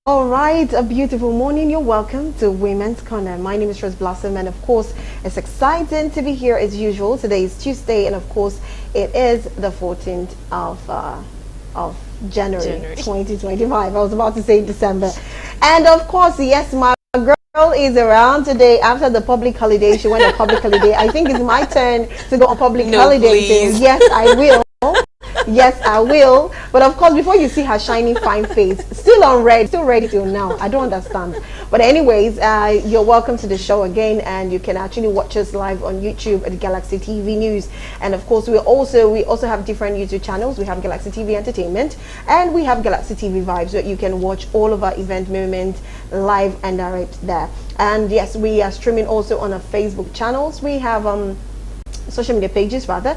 All right, a beautiful morning. You're welcome to Women's Corner. My name is Rose Blossom, and of course, it's exciting to be here as usual. Today is Tuesday, and of course, it is the 14th of January 2025. I was about to say December, and of course, yes, my girl is around today after the public holiday. She went on public holiday. I think it's my turn to go on public holiday. Yes, I will. Yes, I will. But of course, before you see her shiny, fine face, still on red, still ready till now. I don't understand. But anyways, you're welcome to the show again, and you can actually watch us live on YouTube at Galaxy TV News. And of course, we also have different YouTube channels. We have Galaxy TV Entertainment, and we have Galaxy TV Vibes, where you can watch all of our event moments live and direct there. And yes, we are streaming also on our Facebook channels. We have social media pages rather.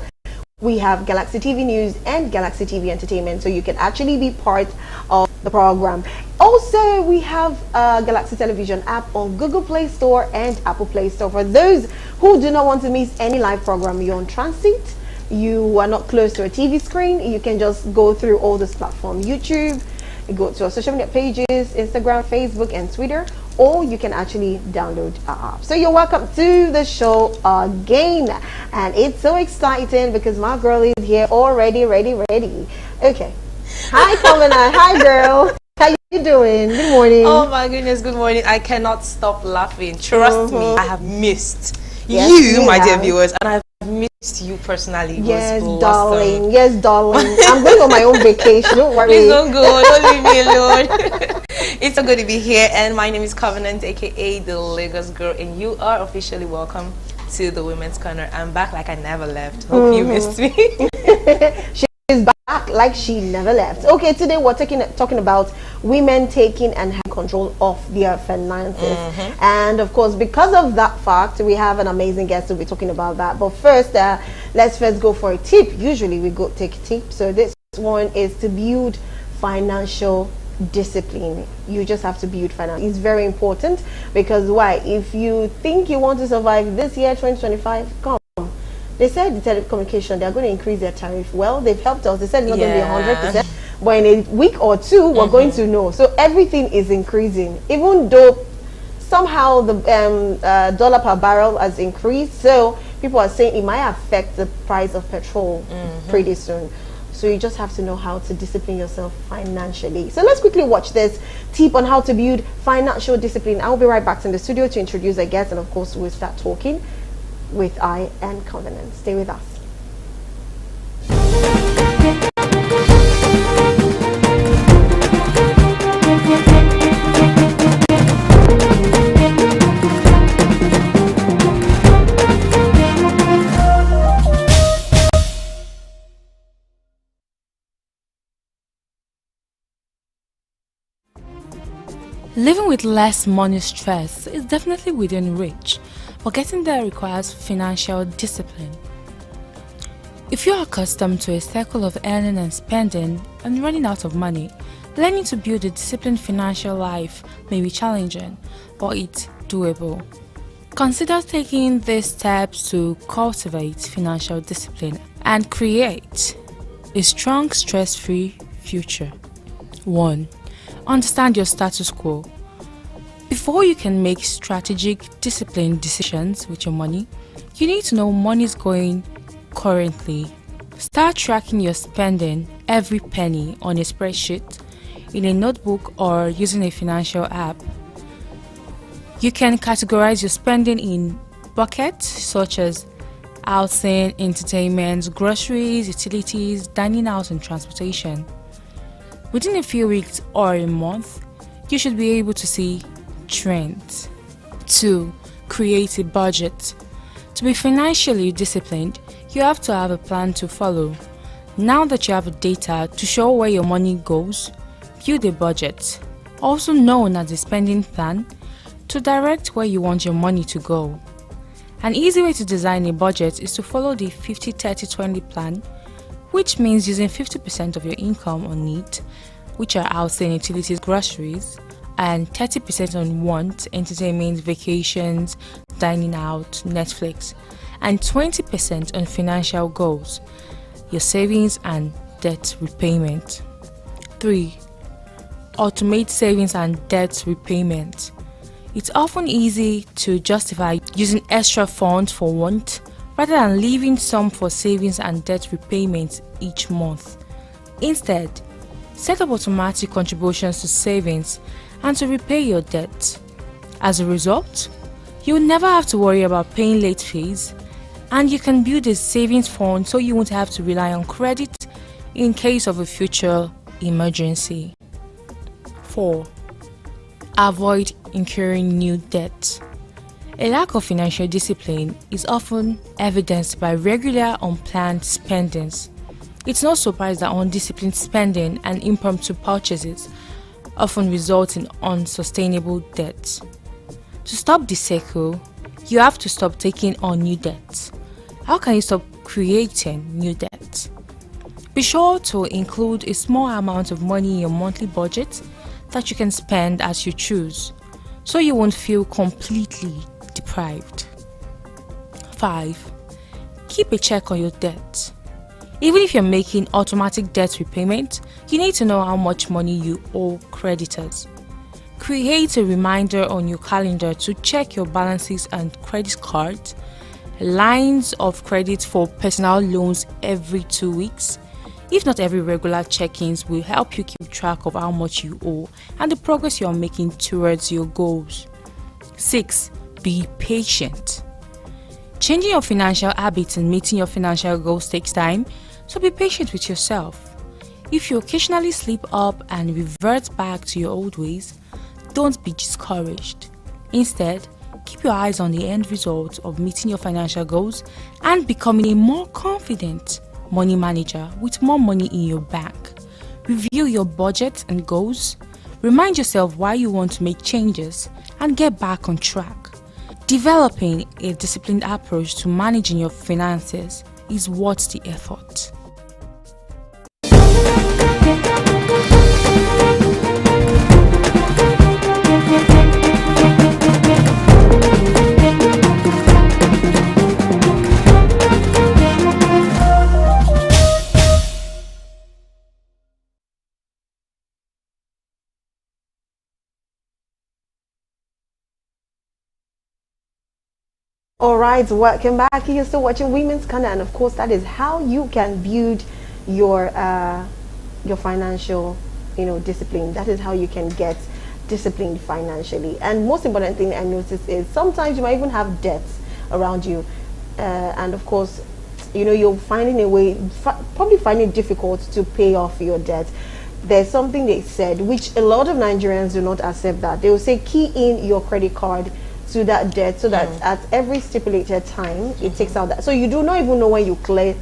We have Galaxy TV News and Galaxy TV Entertainment, so you can actually be part of the program. Also, we have a Galaxy Television app on Google Play Store and Apple Play Store. For those who do not want to miss any live program, you're on transit, you are not close to a TV screen, you can just go through all this platform. YouTube, you go to our social media pages, Instagram, Facebook, and Twitter, or you can actually download our app. So you're welcome to the show again, and it's so exciting because my girl is here already, ready. Okay. Hi, Kamina. Hi, girl. How you doing? Good morning. Oh my goodness, good morning. I cannot stop laughing. Trust me, I have missed my dear viewers, and I've missed you personally. Yes, darling. Yes, darling. I'm going on my own vacation. Don't worry. Please don't go. Don't leave me alone. It's so good to be here, and my name is Covenant, aka the Lagos Girl, and you are officially welcome to the Women's Corner. I'm back like I never left. Hope you missed me. She's back like she never left. Okay, today we're talking about women taking and having control of their finances. And of course, because of that fact, we have an amazing guest to be talking about that. But first, let's first go for a tip. Usually we go take a tip. So this one is to build financial discipline. You just have to build finance. It's very important because why? If you think you want to survive this year 2025, come. They said the telecommunication, they're going to increase their tariff. Well, they've helped us. They said it's not going to be 100%, but in a week or two we're going to know. So everything is increasing, even though somehow the dollar per barrel has increased. So people are saying it might affect the price of petrol pretty soon. So you just have to know how to discipline yourself financially. So let's quickly watch this tip on how to build financial discipline. I'll be right back in the studio to introduce a guest, and of course we'll start talking with I and Covenant. Stay with us. Living with less money stress is definitely within reach, but getting there requires financial discipline. If you're accustomed to a cycle of earning and spending and running out of money, learning to build a disciplined financial life may be challenging, but it's doable. Consider taking these steps to cultivate financial discipline and create a strong, stress-free future. 1. Understand your status quo. Before you can make strategic, disciplined decisions with your money, you need to know where money is going currently. Start tracking your spending, every penny, on a spreadsheet, in a notebook, or using a financial app. You can categorize your spending in buckets such as housing, entertainment, groceries, utilities, dining out, and transportation. Within a few weeks or a month, you should be able to see trends. 2. Create a budget. To be financially disciplined, you have to have a plan to follow. Now that you have data to show where your money goes, build a budget, also known as a spending plan, to direct where you want your money to go. An easy way to design a budget is to follow the 50-30-20 plan, which means using 50% of your income on needs, which are housing, utilities, groceries, and 30% on wants, entertainment, vacations, dining out, Netflix, and 20% on financial goals, your savings and debt repayment. 3. automate savings and debt repayment. It's often easy to justify using extra funds for want rather than leaving some for savings and debt repayment each month. Instead, set up automatic contributions to savings and to repay your debt. As a result, you will never have to worry about paying late fees, and you can build a savings fund so you won't have to rely on credit in case of a future emergency. 4. Avoid incurring new debt. A lack of financial discipline is often evidenced by regular unplanned spendings. It's no surprise that undisciplined spending and impromptu purchases often result in unsustainable debt. To stop this cycle, you have to stop taking on new debts. How can you stop creating new debt? Be sure to include a small amount of money in your monthly budget that you can spend as you choose, so you won't feel completely deprived. 5. Keep a check on your debt. Even if you're making automatic debt repayment, you need to know how much money you owe creditors. Create a reminder on your calendar to check your balances and credit cards, lines of credit for personal loans every 2 weeks. If not, every regular check-ins will help you keep track of how much you owe and the progress you are making towards your goals. 6. Be patient. Changing your financial habits and meeting your financial goals takes time, so be patient with yourself. If you occasionally slip up and revert back to your old ways, don't be discouraged. Instead, keep your eyes on the end result of meeting your financial goals and becoming a more confident money manager with more money in your bank. Review your budget and goals. Remind yourself why you want to make changes and get back on track. Developing a disciplined approach to managing your finances is worth the effort. All right, welcome back. You're still watching Women's Corner, and of course, that is how you can build your financial, discipline. That is how you can get disciplined financially. And most important thing I notice is sometimes you might even have debts around you, and of course, you're finding a way, probably finding it difficult to pay off your debt. There's something they said, which a lot of Nigerians do not accept, that they will say key in your credit card to that debt so that at every stipulated time it takes out that, so you do not even know when you clear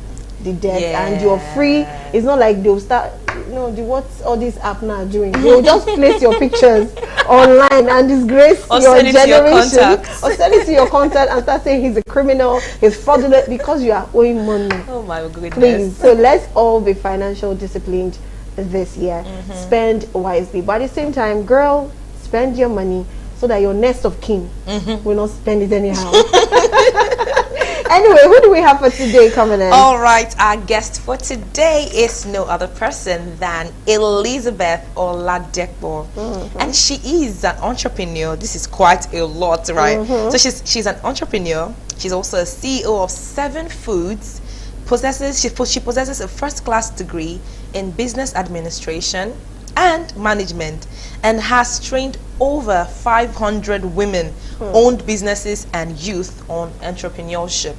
the debt and you're free. It's not like they'll start, what's all this app now doing? They'll just place your pictures online and disgrace or your send it generation, to your contacts. or send it to your contact and start saying he's a criminal, he's fraudulent, because you are owing money. Oh my goodness. Please, so let's all be financial disciplined this year. Spend wisely, but at the same time, girl, spend your money so that your next of kin will not spend it anyhow. Anyway, who do we have for today coming in? All right, our guest for today is no other person than Elizabeth Oladipo. And she is an entrepreneur. This is quite a lot, right? So she's an entrepreneur. She's also a CEO of 7 Foods. She possesses a first-class degree in business administration and management, and has trained over 500 women-owned businesses and youth on entrepreneurship.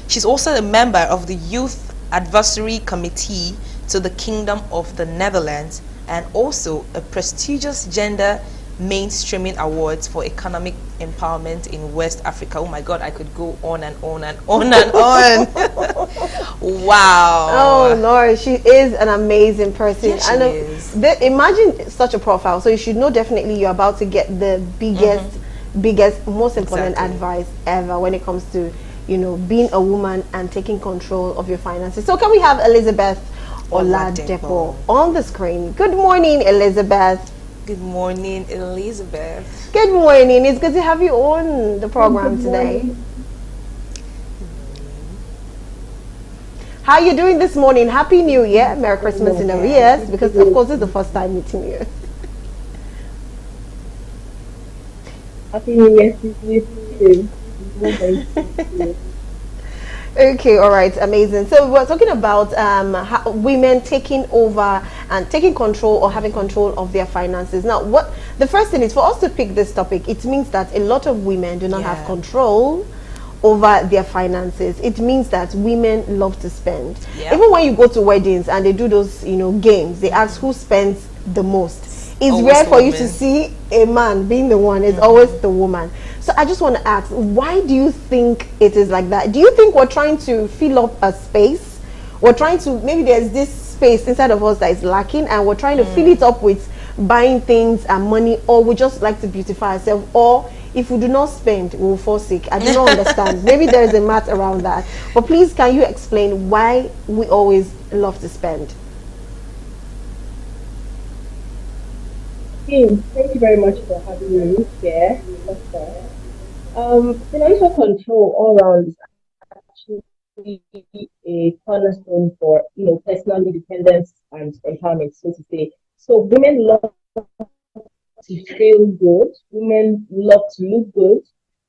She's also a member of the Youth Advisory Committee to the Kingdom of the Netherlands, and also a prestigious Gender Mainstreaming Awards for Economic Empowerment in West Africa. Oh my God, I could go on and on and on and on. Wow. Oh Lord, she is an amazing person. Yes, she is. Imagine such a profile. So you should know definitely you're about to get the biggest, most important advice ever when it comes to, being a woman and taking control of your finances. So can we have Elizabeth Oladipo on the screen? Good morning, Elizabeth. Good morning, Elizabeth. Good morning. It's good to have you on the program today. How are you doing this morning? Happy New Year. Merry Christmas in arrears, because of course it's the first time meeting you. Happy New Year to you too. Moment to you. Okay, all right, amazing. So we're talking about women taking over and taking control or having control of their finances. Now, what the first thing is for us to pick this topic, it means that a lot of women do not have Yeah. control over their finances. It means that women love to spend. Yeah. Even when you go to weddings and they do those, games, they ask who spends the most. It's Always rare the for you to woman. see a man being the one. It's always the woman. So I just want to ask, why do you think it is like that? Do you think we're trying to fill up a space? We're trying to, maybe there's this space inside of us that is lacking and we're trying to fill it up with buying things and money, or we just like to beautify ourselves, or if we do not spend, we'll fall sick. I do not understand. Maybe there is a math around that. But please, can you explain why we always love to spend? Thank you very much for having me here. First of financial control all around is actually a cornerstone for personal independence and empowerment, so to say. So women love to feel good. Women love to look good.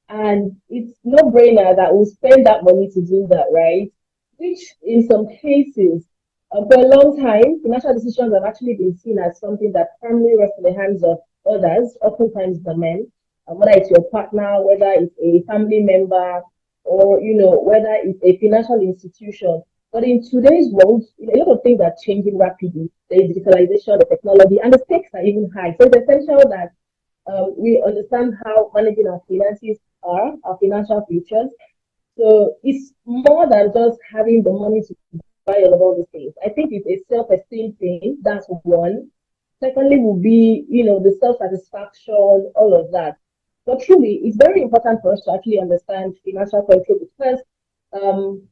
And it's no brainer that we'll spend that money to do that, right? Which in some cases, for a long time, financial decisions have actually been seen as something that firmly rests in the hands of others, oftentimes the men, whether it's your partner, whether it's a family member, or whether it's a financial institution. But in today's world, a lot of things are changing rapidly. The digitalization, the technology, and the stakes are even high. So it's essential that we understand how managing our finances are, our financial futures. So it's more than just having the money to buy all of these things. I think it's a self-esteem thing. That's one. Secondly, will be the self-satisfaction, all of that. But truly, it's very important for us to actually understand financial control because um,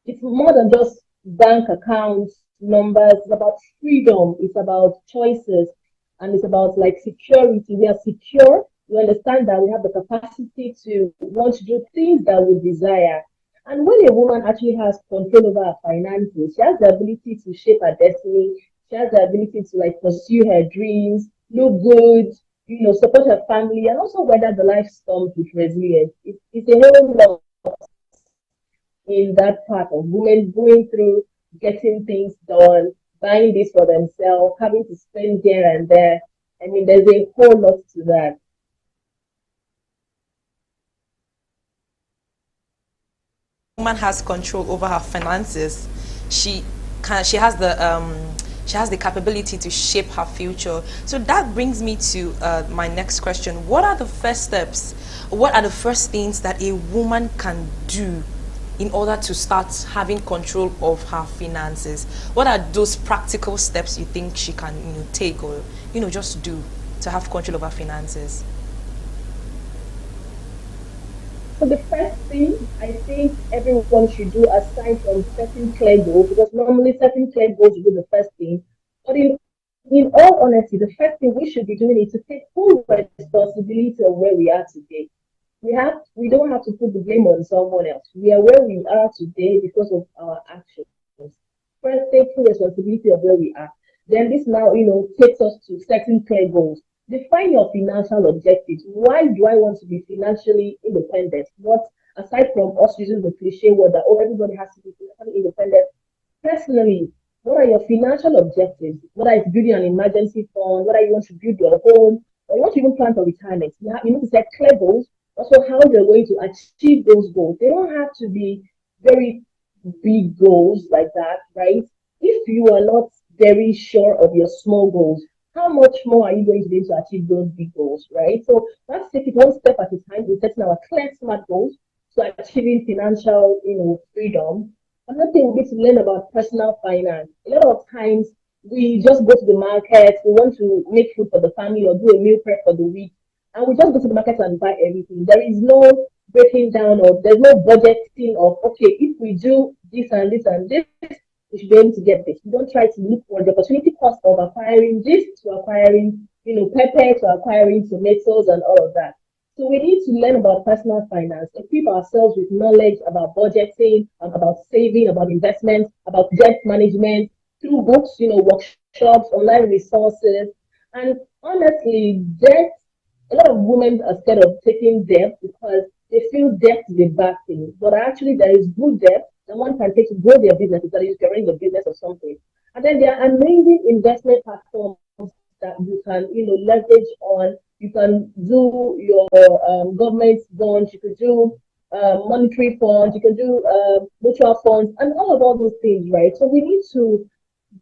it's more than just bank accounts, numbers. It's about freedom. It's about choices, and it's about like security. We are secure. We understand that we have the capacity to want to do things that we desire. And when a woman actually has control over her finances, she has the ability to shape her destiny. She has the ability to like pursue her dreams, look good, support her family, and also weather the life storms with resilience. It's a whole lot in that part of women going through getting things done, buying this for themselves, having to spend here and there. I mean, there's a whole lot to that. Woman has control over her finances. She she has the capability to shape her future. So that brings me to my next question. What are the first steps? What are the first things that a woman can do in order to start having control of her finances? What are those practical steps you think she can take, or just do to have control of her finances? So the first thing I think everyone should do aside from setting clear goals, because normally setting clear goals will be the first thing. But in all honesty, the first thing we should be doing is to take full responsibility of where we are today. We don't have to put the blame on someone else. We are where we are today because of our actions. First, take full responsibility of where we are. Then this now, takes us to setting clear goals. Define your financial objectives. Why do I want to be financially independent? What, aside from us using the cliche word that everybody has to be financially independent, personally, what are your financial objectives? Whether it's building an emergency fund, whether you want to build your home, or you want to even plan for retirement, you need to set clear goals. Also, how you're going to achieve those goals. They don't have to be very big goals like that, right? If you are not very sure of your small goals, how much more are you going to be able to achieve those big goals, right? So let's take it one step at a time. We're setting our clear, smart goals to achieving financial, freedom. Another thing we need to learn about personal finance. A lot of times we just go to the market, we want to make food for the family or do a meal prep for the week, and we just go to the market and buy everything. There is no breaking down or there's no budgeting of okay, if we do this and this and this, we should be able to get this. We don't try to look for the opportunity cost of acquiring this to acquiring, pepper to acquiring tomatoes and all of that. So we need to learn about personal finance, equip ourselves with knowledge about budgeting, about saving, about investment, about debt management through books, workshops, online resources. And honestly, debt a lot of women are scared of taking debt because they feel debt is a bad thing. But actually, there is good debt that one can take to grow their business, that you can run the business or something. And then there are amazing investment platforms that you can, leverage on. You can do your government bonds, you could do monetary funds, you can do mutual funds, and all those things, right? So we need to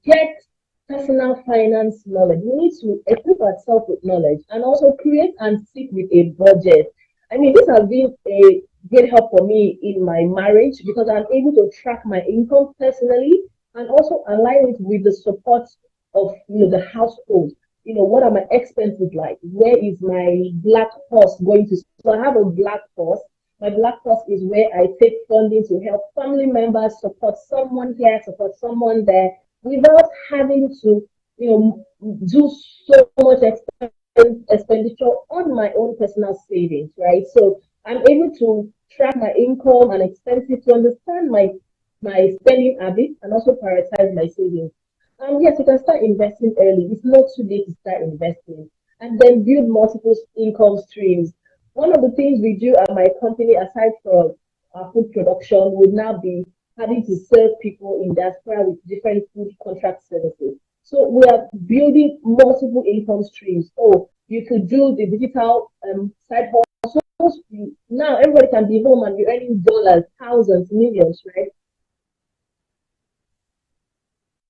get personal finance knowledge. We need to equip ourselves with knowledge and also create and stick with a budget. I mean, this has been a great help for me in my marriage because I'm able to track my income personally and also align it with the support of the household. What are my expenses like? Where is my black horse going to? So I have a black horse. My black horse is where I take funding to help family members support someone here, support someone there, without having to, do so much expenditure on my own personal savings, right? So I'm able to track my income and expenses to understand my spending habits and also prioritize my savings. And yes, you can start investing early. It's not too late to start investing. And then build multiple income streams. One of the things we do at my company, aside from our food production, would now be having to serve people in diaspora with different food contract services. So we are building multiple income streams. Oh, you could do the digital side hustles. Now everybody can be home and be earning dollars, thousands, millions, right?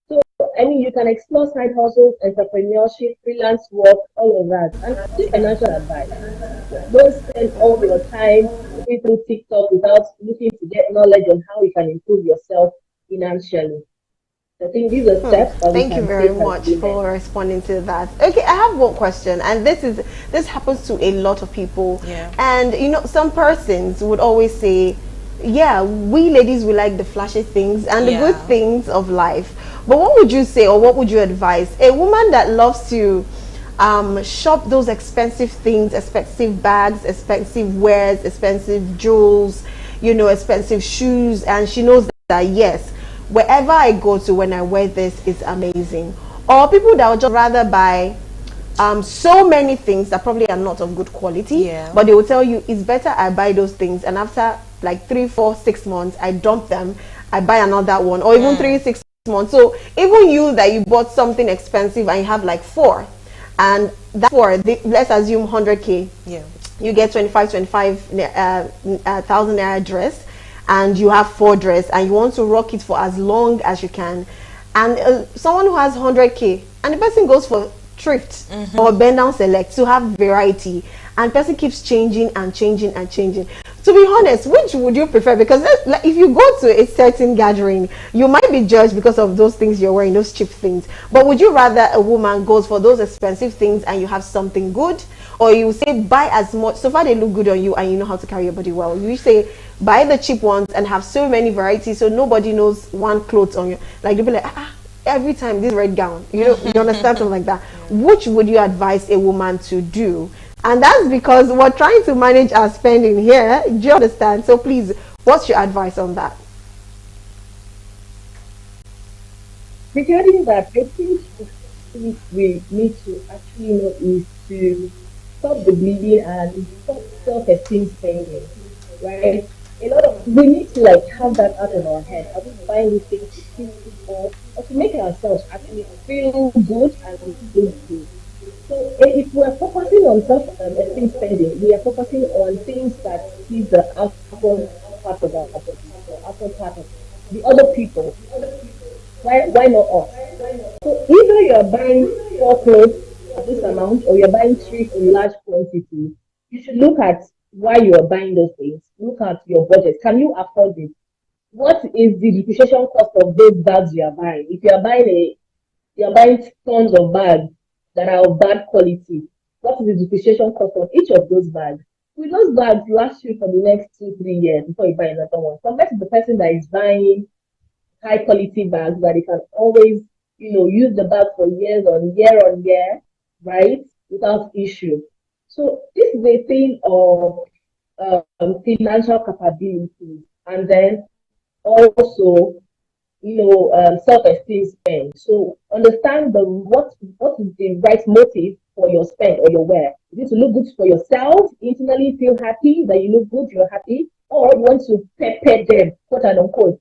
So, I mean, you can explore side hustles, entrepreneurship, freelance work, all of that, and seek financial advice. Don't spend all your time looking through TikTok without looking to get knowledge on how you can improve yourself financially. I think these are steps that we Thank you can very take as much women. for responding to that. Okay, I have one question, and this happens to a lot of people. Yeah. And some persons would always say, "Yeah, we ladies we like the flashy things and the good Yeah. things of life." But what would you say, or what would you advise a woman that loves to shop those expensive things, expensive bags, expensive wares, expensive jewels, expensive shoes, and she knows that yes, wherever I go to when I wear this is amazing. Or people that would just rather buy so many things that probably are not of good quality, Yeah. but they will tell you it's better I buy those things, and after like 3, 4, 6 months I dump them, I buy another one, or even 3, 6 months. So even you that you bought something expensive and you have like four, and that four, let's assume 100K, Yeah. you get 25,000 naira dress, and you have four dress, and you want to rock it for as long as you can, and someone who has 100K and the person goes for thrift or bend down select to have variety, and person keeps changing and changing and changing. To be honest, which would you prefer? Because like, if you go to a certain gathering, you might be judged because of those things you're wearing, those cheap things. But would you rather a woman goes for those expensive things and you have something good, or you say buy as much so far they look good on you and you know how to carry your body well? You say buy the cheap ones and have so many varieties so nobody knows one clothes on you. Like they'll be like, every time this red gown, you understand, something like that. Which would you advise a woman to do? And that's because we're trying to manage our spending here. Do you understand? So please, what's your advice on that? Regarding that, I think the thing we need to actually know is to stop the bleeding and stop self-esteem spending, right? A lot of we need to like have that out of our head. Are we buying these things to feel good or to make ourselves actually feel good and feel good? So if we're focusing on self-esteem spending, we are focusing on things that is the outward part of our body, the outward part of the other people. Why not us? So either you're buying four clothes of this amount or you're buying three in large quantity, you should look at why you're buying those things. Look at your budget. Can you afford it? What is the depreciation cost of those bags you are buying? If you're buying tons of bags that are of bad quality, what is the depreciation cost of each of those bags? Will those bags last you for the next 2, 3 years before you buy another one? Compared to the person that is buying high quality bags that you can always, use the bag for on year, right? Without issue. So this is a thing of financial capability, and then also, self-esteem spend. So understand what is the right motive for your spend or your wear? Is it to look good for yourself, internally feel happy that you look good, you're happy, or you want to pet them, quote and unquote?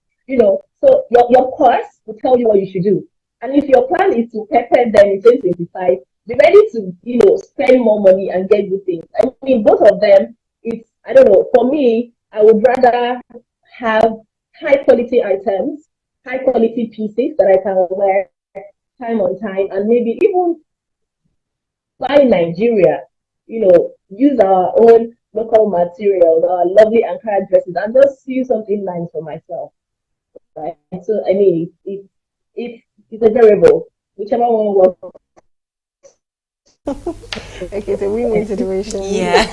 So your course will tell you what you should do. And if your plan is to pet them in 2025, be ready to, spend more money and get good things. I mean, both of them, I don't know, for me, I would rather have high quality items, high quality pieces that I can wear time on time, and maybe even buy Nigeria, use our own local materials, our lovely Ankara dresses, and just sew something nice for myself. Right? So, I mean, it's a variable, whichever one works. Okay, it's a win-win situation. Yeah.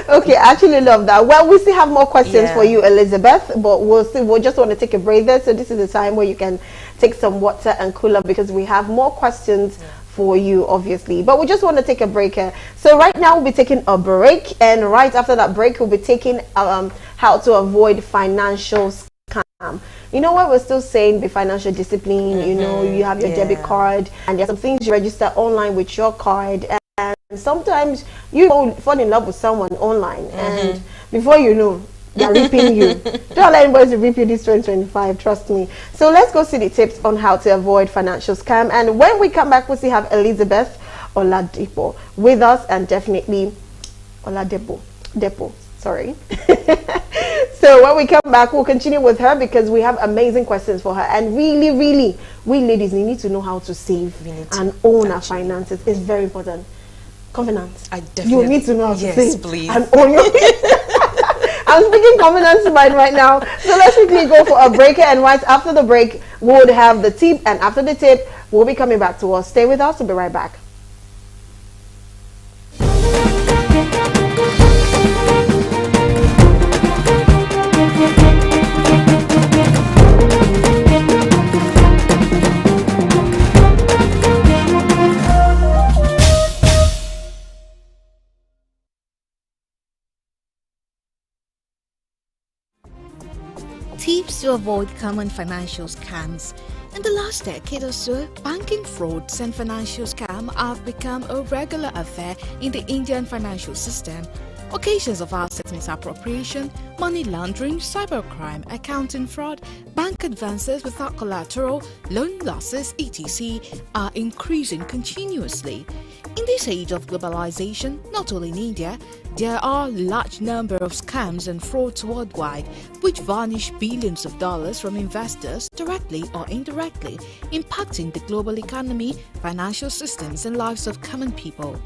Okay, I actually love that. Well, we still have more questions for you, Elizabeth, but we'll just want to take a breather. So this is the time where you can take some water and cool up, because we have more questions for you, obviously. But we just want to take a break here. So right now we'll be taking a break, and right after that break we'll be taking how to avoid financial scam. You know what, we're still saying, be financial discipline. You have your debit card, and there's some things you register online with your card, and sometimes you fall in love with someone online, and before you know, they're ripping you. Don't let anybody rip you this 2025, trust me. So let's go see the tips on how to avoid financial scam, and when we come back we'll still have Elizabeth Oladipo with us, and definitely Oladipo, sorry. So when we come back, we'll continue with her, because we have amazing questions for her. And really, we ladies, we need to know how to save and own our finances. It's very important. Covenant. I definitely. You need to know how to save please. and own your. I'm speaking covenant's mind right now. So let's quickly go for a break, and right after the break, we'll have the tip, and after the tip, we'll be coming back to us. Stay with us. We'll be right back. Tips to avoid common financial scams. In the last decade or so, banking frauds and financial scams have become a regular affair in the Indian financial system. Occasions of asset misappropriation, money laundering, cybercrime, accounting fraud, bank advances without collateral, loan losses, etc. are increasing continuously. In this age of globalization, not only in India, there are a large number of scams and frauds worldwide which vanish billions of dollars from investors directly or indirectly, impacting the global economy, financial systems and lives of common people.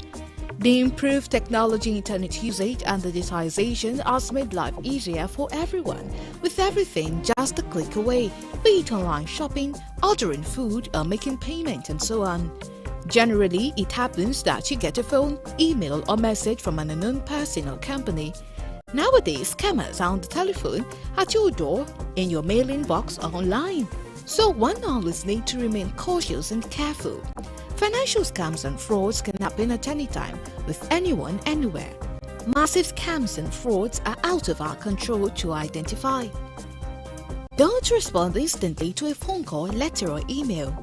The improved technology, internet usage and digitization has made life easier for everyone, with everything just a click away, be it online shopping, ordering food or making payment and so on. Generally, it happens that you get a phone, email or message from an unknown person or company. Nowadays, scammers are on the telephone, at your door, in your mailing box or online. So one always needs to remain cautious and careful. Financial scams and frauds can happen at any time, with anyone, anywhere. Massive scams and frauds are out of our control to identify. Don't respond instantly to a phone call, letter or email.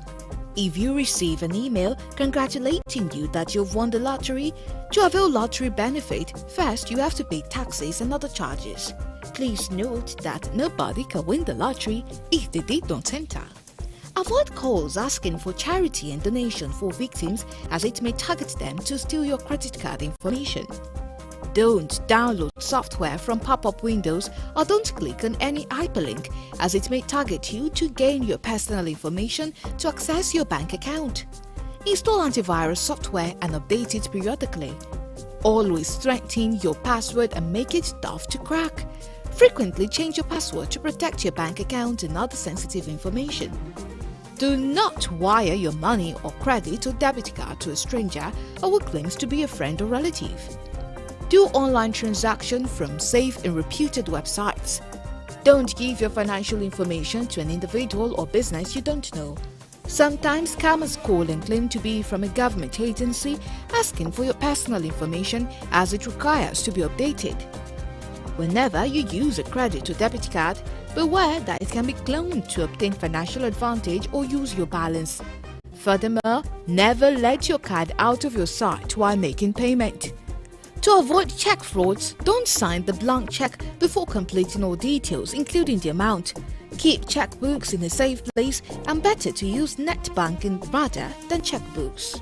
If you receive an email congratulating you that you've won the lottery, to avail lottery benefit, first you have to pay taxes and other charges. Please note that nobody can win the lottery if the date don't enter. Avoid calls asking for charity and donation for victims, as it may target them to steal your credit card information. Don't download software from pop-up windows or don't click on any hyperlink, as it may target you to gain your personal information to access your bank account. Install antivirus software and update it periodically. Always strengthen your password and make it tough to crack. Frequently change your password to protect your bank account and other sensitive information. Do not wire your money or credit or debit card to a stranger or who claims to be a friend or relative. Do online transactions from safe and reputed websites. Don't give your financial information to an individual or business you don't know. Sometimes scammers call and claim to be from a government agency asking for your personal information, as it requires to be updated. Whenever you use a credit or debit card, beware that it can be cloned to obtain financial advantage or use your balance. Furthermore, never let your card out of your sight while making payment. To avoid check frauds, don't sign the blank check before completing all details, including the amount. Keep checkbooks in a safe place and better to use net banking rather than checkbooks.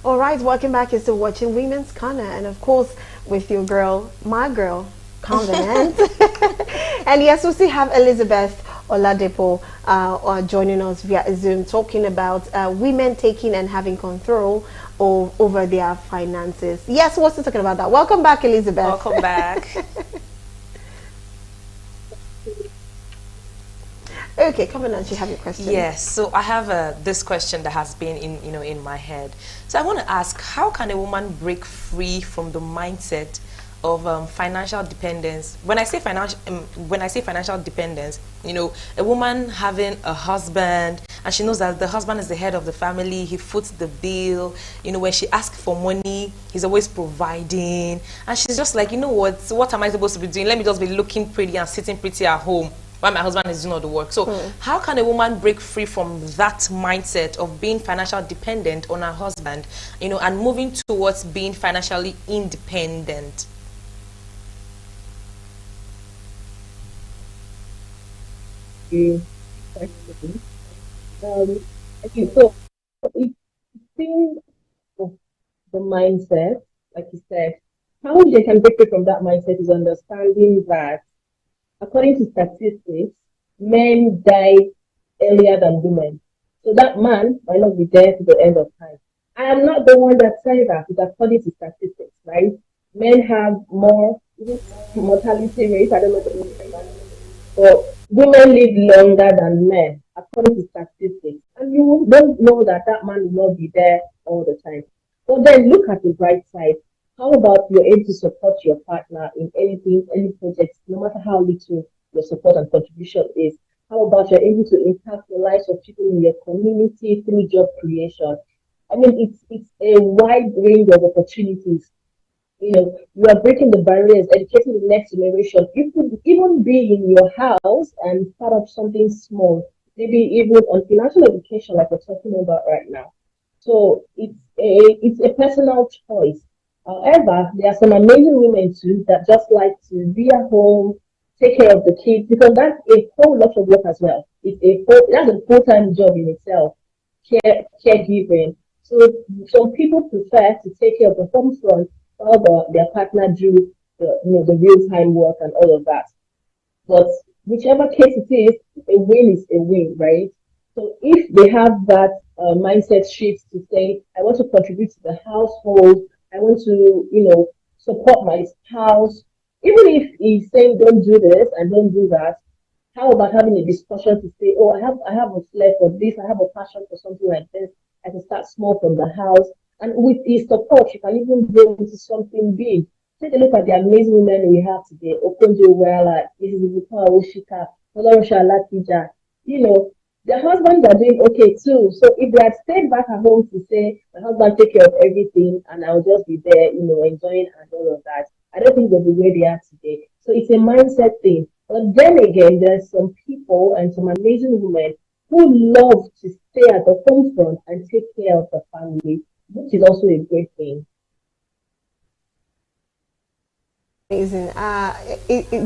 All right, welcome back. You're still watching Women's Corner, and of course, with your girl, my girl, Covenant. And yes, we still have Elizabeth Oladipo joining us via Zoom, talking about women taking and having control over their finances. Yes, we're still talking about that. Welcome back, Elizabeth. Welcome back. Okay, Covenant, you have your question. Yes, so I have this question that has been in my head. So I want to ask, how can a woman break free from the mindset of financial dependence? When I say financial dependence, a woman having a husband and she knows that the husband is the head of the family, he foots the bill, when she asks for money, he's always providing, and she's just like, what am I supposed to be doing? Let me just be looking pretty and sitting pretty at home while my husband is doing all the work. So how can a woman break free from that mindset of being financially dependent on her husband, and moving towards being financially independent? Okay, so it's thing of the mindset, like you said, how they can break free from that mindset is understanding that, according to statistics, men die earlier than women. So that man might not be there to the end of time. I am not the one that says that, it's according to statistics, right? Men have more mortality rate, I don't know the English, but women live longer than men, according to statistics. And you don't know that that man will not be there all the time. But then look at the bright side. How about you're able to support your partner in anything, any project, no matter how little your support and contribution is? How about you're able to impact the lives of people in your community through job creation? I mean, it's a wide range of opportunities. You are breaking the barriers, educating the next generation. You could even be in your house and start up something small, maybe even on financial education, like we're talking about right now. So it's a personal choice. However, there are some amazing women too that just like to be at home, take care of the kids, because that's a whole lot of work as well. That's a full-time job in itself, caregiving. So some people prefer to take care of the home front while their partner do the real-time work and all of that. But whichever case it is, a win is a win, right? So if they have that mindset shift to say, I want to contribute to the household, I want to, support my spouse, even if he's saying don't do this and don't do that, how about having a discussion to say, oh, I have a flair for this, I have a passion for something like this, I can start small from the house. And with his support, you can even grow into something big. Take a look at the amazing women we have today. Okonjo Iweala, Isibuka Oshika, Olorosha Latija. Their husbands are doing okay too. So if they had stayed back at home to say, my husband take care of everything and I'll just be there, enjoying and all of that, I don't think they'll be where they are today. So it's a mindset thing. But then again, there's some people and some amazing women who love to stay at the home front and take care of the family, which is also a great thing. Amazing.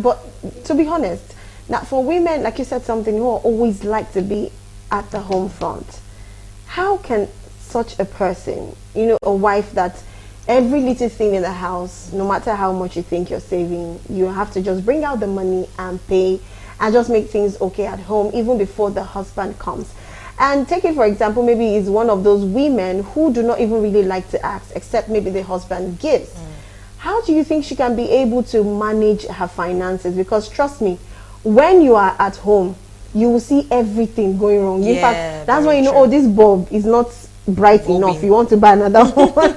But to be honest, now for women, like you said, something who always like to be at the home front, how can such a person, a wife that every little thing in the house, no matter how much you think you're saving, you have to just bring out the money and pay and just make things okay at home even before the husband comes? And take it for example, maybe he's one of those women who do not even really like to ask, except maybe the husband gives. How do you think she can be able to manage her finances? Because trust me, when you are at home, you will see everything going wrong. In fact, that's when you know, oh, this bulb is not bright enough. You want to buy another one.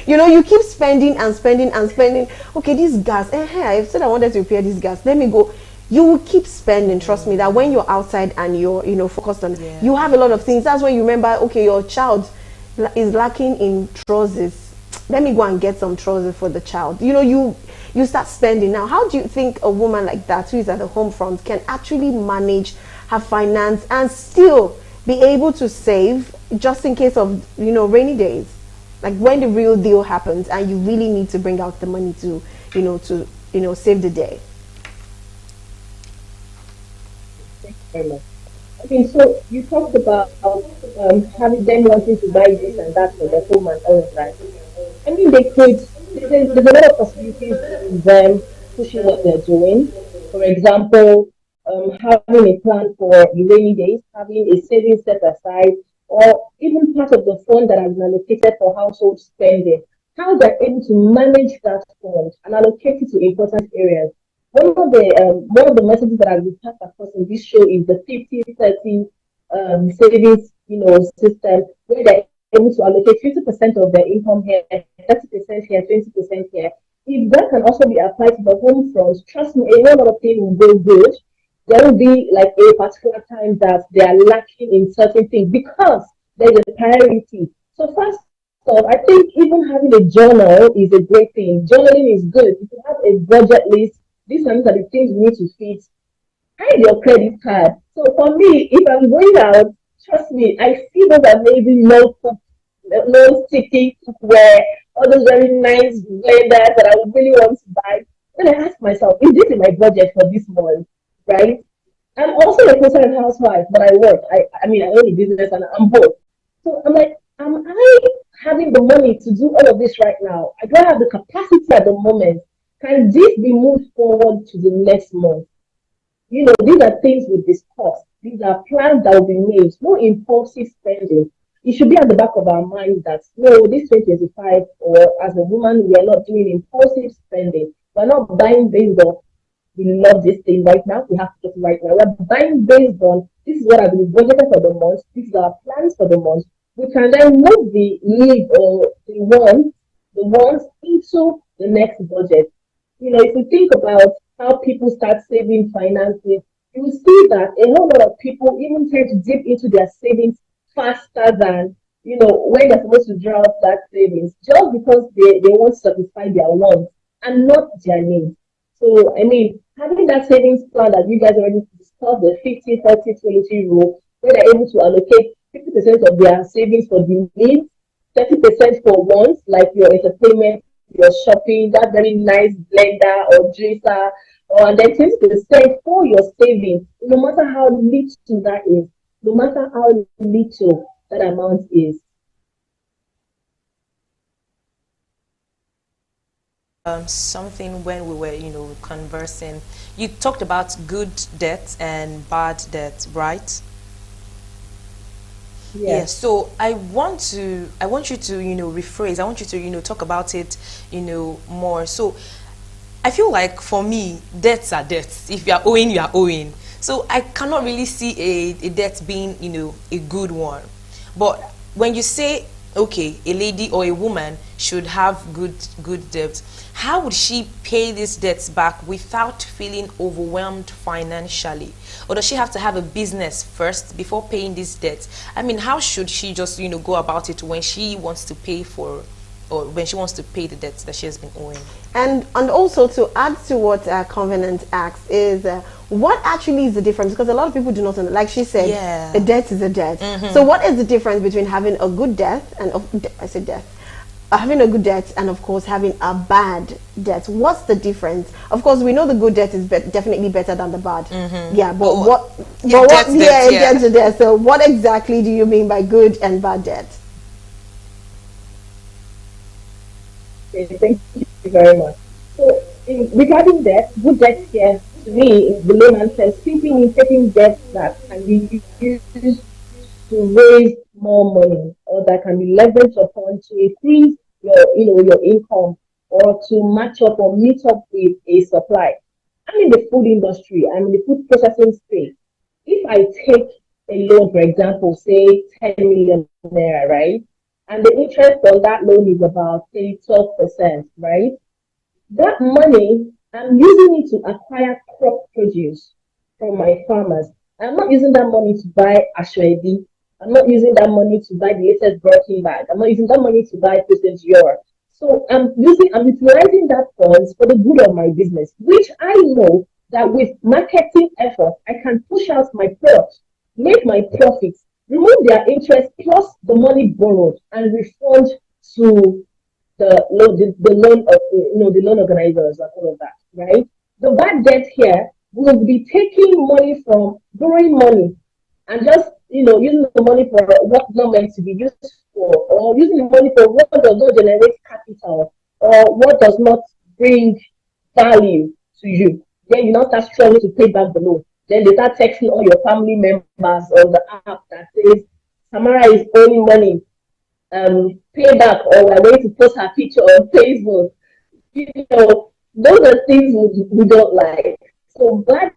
You know, you keep spending and spending and spending. Okay, this gas, I said I wanted to repair this gas. Let me go. You will keep spending. Trust me that when you're outside and you're, you know, focused on, you have a lot of things. That's when you remember, okay, your child is lacking in trousers. Let me go and get some trousers for the child. You know, you start spending. Now, how do you think a woman like that who is at the home front can actually manage her finance and still be able to save just in case of, you know, rainy days? Like when the real deal happens and you really need to bring out the money to, save the day. Okay, so you talked about having them wanting to buy this and that for their home and all of that. I mean, there's a lot of possibilities in them pushing what they're doing. For example, having a plan for the rainy days, having a savings set aside, or even part of the fund that has been allocated for household spending. How they're able to manage that fund and allocate it to important areas. One of the messages that I've been passed across in this show is the 50-30 savings, system where they're able to allocate 50% of their income here, 30% here, 20% here. If that can also be applied to the home front, trust me, a whole lot of things will go good. There will be like a particular time that they are lacking in certain things because there's a priority. So first off, I think even having a journal is a great thing. Journaling is good. If you have a budget list, these are the things you need to fit. Hide your credit card. So for me, if I'm going out, trust me, I see those amazing no sticky cookware, all those very nice blenders that I would really want to buy. Then I ask myself, is this in my budget for this month? Right? I'm also a full-time housewife, but I work. I mean, I own a business and I'm both. So I'm like, am I having the money to do all of this right now? I don't have the capacity at the moment. Can this be moved forward to the next month? These are things we discuss. These are plans that will be made. No impulsive spending. It should be at the back of our mind that, no, this 2025, or as a woman, we are not doing impulsive spending. We're not buying based on, we love this thing right now, we have to get it right now. We're buying based on, this is what I've been budgeted for the month, this is our plans for the month. We can then move the need or the wants into the next budget. If you think about how people start saving finances, you will see that a whole lot of people even tend to dip into their savings faster than, when they're supposed to draw out that savings, just because they want to satisfy their wants and not their needs. So, I mean, having that savings plan that you guys already discussed, the 50-30-20 rule, where they're able to allocate 50% of their savings for the needs, 30% for wants, like your entertainment, your shopping, that very nice blender or juicer, and then 20% for your savings, no matter how little that is, no matter how little that amount is. Something when we were, conversing, you talked about good debt and bad debt, right? Yeah, so I want you to, rephrase. I want you to, talk about it, more. So I feel like for me, debts are debts. If you are owing, you are owing. So I cannot really see a debt being, a good one. But when you say, okay, a lady or a woman should have good debt, how would she pay these debts back without feeling overwhelmed financially? Or does she have to have a business first before paying these debts? I mean, how should she just, go about it when she wants to pay for, or when she wants to pay the debts that she has been owing? And also to add to what Covenant asks is, what actually is the difference? Because a lot of people do not know. Like she said, a debt is a debt. So what is the difference between having a good debt and, having a good debt and of course having a bad debt? What's the difference? Of course, we know the good debt is definitely better than the bad. Yeah, but what? Debt's a debt. So what exactly do you mean by good and bad debt? Okay, thank you very much. So, regarding debt, good debt here, to me, in the layman sense, simply means taking debt that can be used to raise more money, or that can be leveraged upon to increase your income, or to match up or meet up with a supply. I'm in the food industry, I'm in the food processing space. If I take a loan, for example, say 10 million naira, right? and the interest on that loan is about, say, 12%, right? That money, I'm using it to acquire crop produce from my farmers. I'm not using that money to buy ashwebi. I'm not using that money to buy the latest Birkin bag. I'm not using that money to buy President Dior. So I'm utilizing that funds for the good of my business, which I know that with marketing effort, I can push out my products, make my profits, remove their interest plus the money borrowed, and refund to the loan of the loan organizers and all of that, right? The bad debt here will be taking money from borrowing money and just using the money for what's not meant to be used for, or using the money for what does not generate capital or what does not bring value to you. Then you now start struggling to pay back the loan. Then they start texting all your family members on the app that says Samara is owing money, pay back, or we're going to post her picture on Facebook. Those are things we don't like. So bad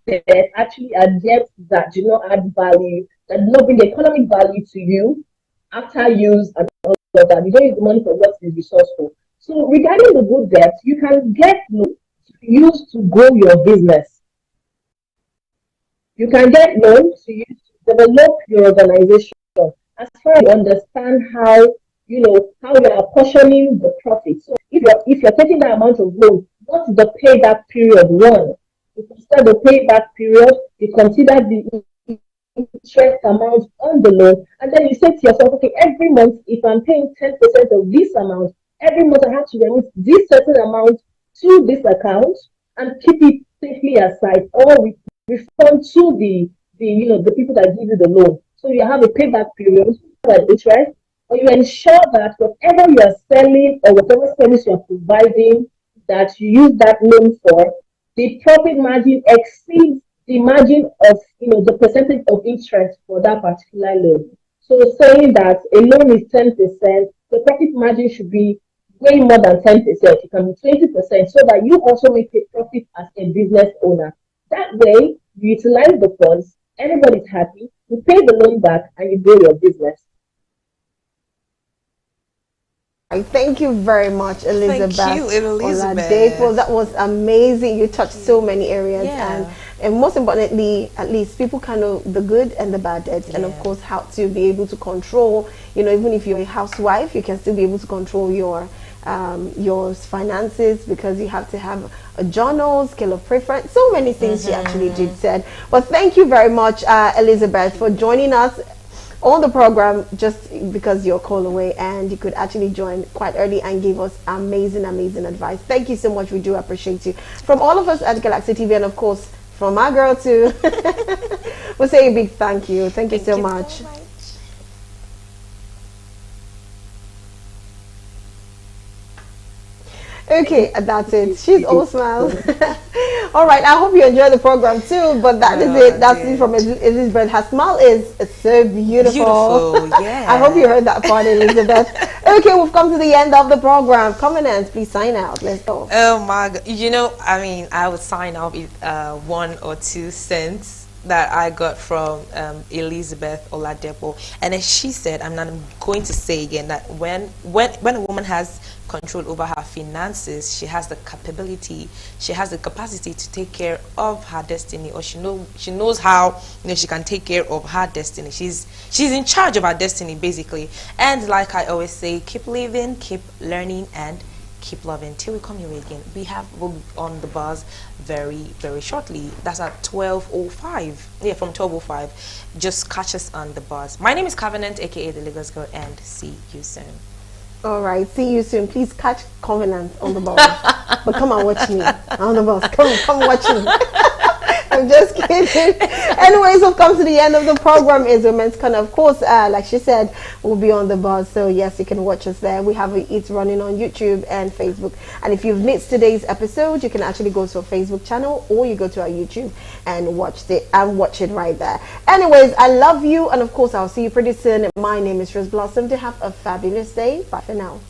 debt actually are debts that do not add value, that do not bring economic value to you after use and all of that. You don't use the money for what is resourceful. So regarding the good debts, you can get used to grow your business. You can get loans to use to develop your organization. As far as you understand how you are portioning the profit. So if you're taking that amount of loan, what is the payback period? One, you consider the payback period, you consider the interest amount on the loan, and then you say to yourself, okay, every month, if I'm paying 10% of this amount, every month I have to remit this certain amount to this account and keep it safely aside, or refund to the people that give you the loan. So you have a payback period for interest, or you ensure that whatever you are selling or whatever service you are providing that you use that loan for, the profit margin exceeds the margin of the percentage of interest for that particular loan. So saying that a loan is 10%, the profit margin should be way more than 10%. It can be 20%, so that you also make a profit as a business owner. That way, you utilize the funds, everybody's happy, you pay the loan back, and you grow your business. Thank you very much, Elizabeth. Thank you, Elizabeth. Oladipo. That was amazing. You touched so many areas, and most importantly, at least people can know the good and the bad debts, and of course how to be able to control. Even if you're a housewife, you can still be able to control your finances, because you have to have a journal, scale of preference, so many things she actually did said. But thank you very much, Elizabeth, for joining us on the program, just because you're a call away and you could actually join quite early and give us amazing advice. Thank you so much. We do appreciate you. From all of us at Galaxy TV, and of course from my girl too, we'll say a big thank you. Thank you so much. Okay, that's it. She's all smiles. All right, I hope you enjoy the program too. But that is it. That's it from Elizabeth. Her smile is so beautiful. Yeah. I hope you heard that part, Elizabeth. Okay, we've come to the end of the program. Covenant, please sign out. Let's go. Oh my God. I would sign off with 1 or 2 cents that I got from Elizabeth Oladipo, and as she said, I'm not going to say again, that when a woman has control over her finances, she has the capability, she has the capacity to take care of her destiny, or she knows how she can take care of her destiny. She's in charge of her destiny, basically. And like I always say, keep living, keep learning, and keep loving till we come your way again. We'll be on the buzz very, very shortly. That's at 12:05. Yeah, from 12:05. Just catch us on the buzz. My name is Covenant, aka the Lagos Girl, and see you soon. All right, see you soon. Please catch Covenant on the bus. But come and watch me on the bus. Come watch me. I'm just kidding. Anyways, we've come to the end of the program. Is Women's Corner. Of course, like she said, we'll be on the bus. So yes, you can watch us there. We have it running on YouTube and Facebook. And if you've missed today's episode, you can actually go to our Facebook channel, or you go to our YouTube and watch it right there. Anyways, I love you, and of course, I'll see you pretty soon. My name is Rose Blossom. To have a fabulous day. Bye for now.